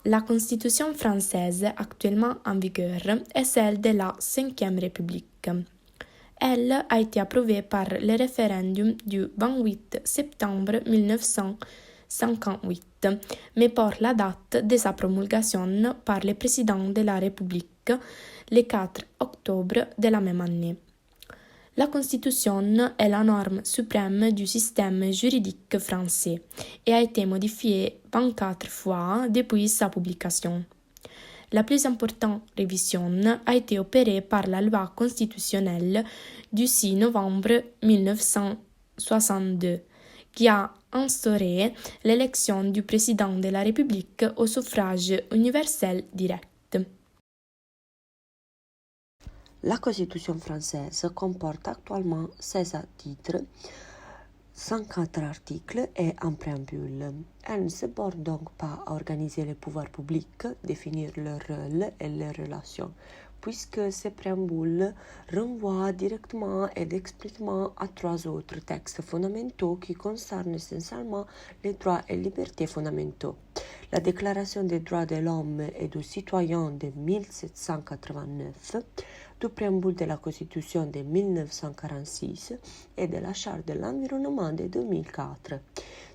La Constitution française actuellement en vigueur est celle de la Cinquième République. Elle a été approuvée par le référendum du 28 septembre 1958, mais porte la date de sa promulgation par le président de la République le 4 octobre de la même année. La Constitution est la norme suprême du système juridique français et a été modifiée 24 fois depuis sa publication. La plus importante révision a été opérée par la loi constitutionnelle du 6 novembre 1962, qui a instauré l'élection du président de la République au suffrage universel direct. La Constitution française comporte actuellement 16 titres, 104 articles et un préambule. Elle ne se borne donc pas à organiser les pouvoirs publics, définir leur rôle et leurs relations, puisque ce préambule renvoie directement et explicitement à 3 autres textes fondamentaux qui concernent essentiellement les droits et libertés fondamentaux. La Déclaration des droits de l'homme et du citoyen de 1789, du préambule de la Constitution de 1946 et de la Charte de l'environnement de 2004.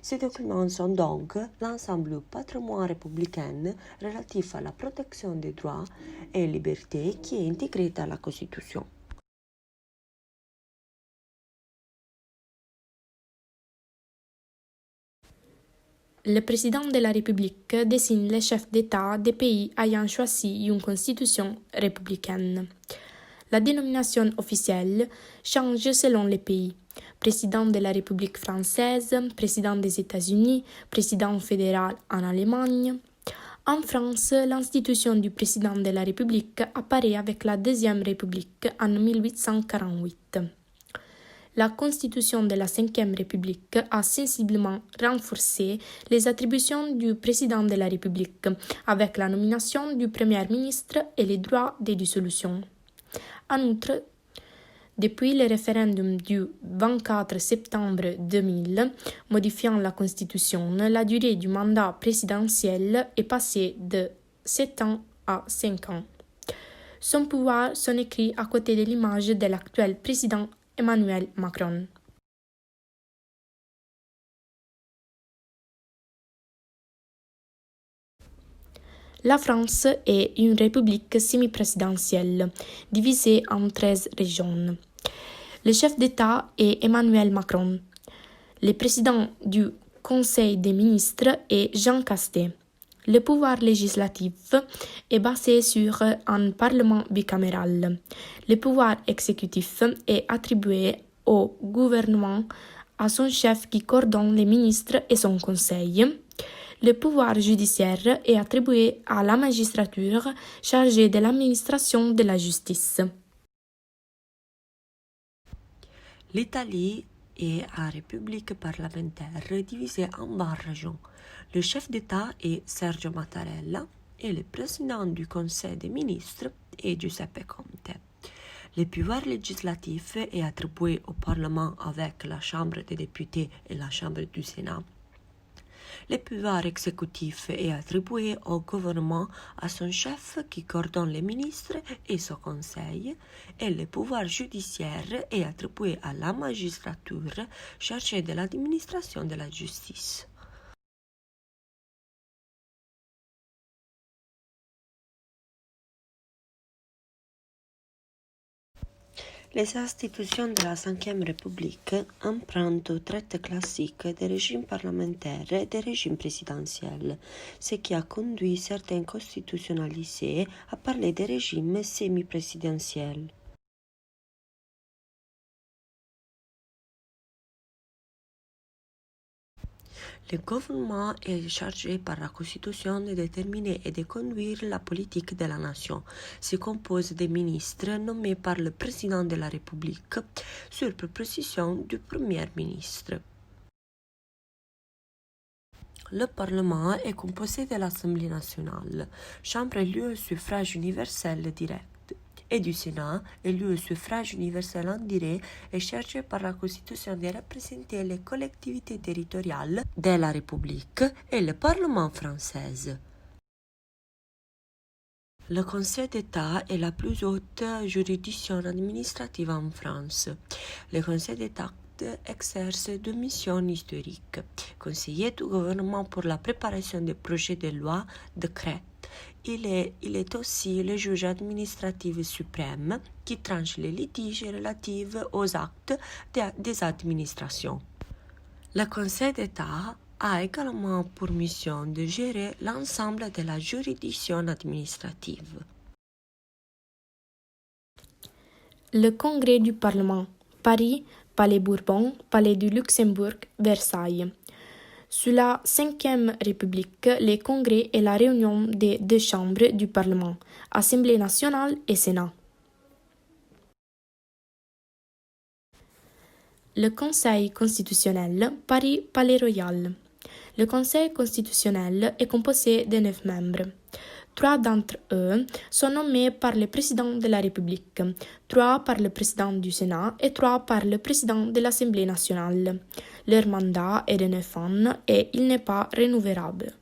Ces documents sont donc l'ensemble du patrimoine républicain relatif à la protection des droits et libertés qui est intégré dans la Constitution. Le président de la République désigne les chefs d'État des pays ayant choisi une constitution républicaine. La dénomination officielle change selon les pays. Président de la République française, président des États-Unis, président fédéral en Allemagne. En France, l'institution du président de la République apparaît avec la Deuxième République en 1848. La Constitution de la Cinquième République a sensiblement renforcé les attributions du président de la République avec la nomination du Premier ministre et les droits de dissolution. En outre, depuis le référendum du 24 septembre 2000, modifiant la Constitution, la durée du mandat présidentiel est passée de 7 ans à 5 ans. Son pouvoir sont écrits à côté de l'image de l'actuel président Emmanuel Macron. La France est une république semi-présidentielle, divisée en 13 régions. Le chef d'État est Emmanuel Macron. Le président du Conseil des ministres est Jean Castex. Le pouvoir législatif est basé sur un parlement bicaméral. Le pouvoir exécutif est attribué au gouvernement, à son chef qui coordonne les ministres et son conseil. Le pouvoir judiciaire est attribué à la magistrature chargée de l'administration de la justice. L'Italie est une république parlementaire divisée en 20 régions. Le chef d'État est Sergio Mattarella et le président du Conseil des ministres est Giuseppe Conte. Le pouvoir législatif est attribué au Parlement avec la Chambre des députés et la Chambre du Sénat. Le pouvoir exécutif est attribué au gouvernement, à son chef qui coordonne les ministres et son conseil, et le pouvoir judiciaire est attribué à la magistrature chargée de l'administration de la justice. Les institutions de la Cinquième République empruntent au traité classique des régimes parlementaires et des régimes présidentiels, ce qui a conduit certains constitutionnalistes à parler des régimes semi-présidentiels. Le gouvernement est chargé par la Constitution de déterminer et de conduire la politique de la nation. Se compose des ministres nommés par le président de la République sur proposition du Premier ministre. Le Parlement est composé de l'Assemblée nationale, chambre élue au suffrage universel direct, et du Sénat, élu au suffrage universel indirect, est chargé par la Constitution de représenter les collectivités territoriales de la République et le Parlement français. Le Conseil d'État est la plus haute juridiction administrative en France. Le Conseil d'État exerce deux missions historiques: conseiller du gouvernement pour la préparation des projets de loi, décrets. Il est aussi le juge administratif suprême qui tranche les litiges relatifs aux actes des administrations. Le Conseil d'État a également pour mission de gérer l'ensemble de la juridiction administrative. Le Congrès du Parlement, Paris, Palais Bourbon, Palais du Luxembourg, Versailles. Sous la Ve République, les congrès est la réunion des deux chambres du Parlement, Assemblée nationale et Sénat. Le Conseil constitutionnel, Paris, Palais Royal. Le Conseil constitutionnel est composé de 9 membres. 3 d'entre eux sont nommés par le président de la République, 3 par le président du Sénat et 3 par le président de l'Assemblée nationale. Leur mandat est de 9 ans et il n'est pas renouvelable.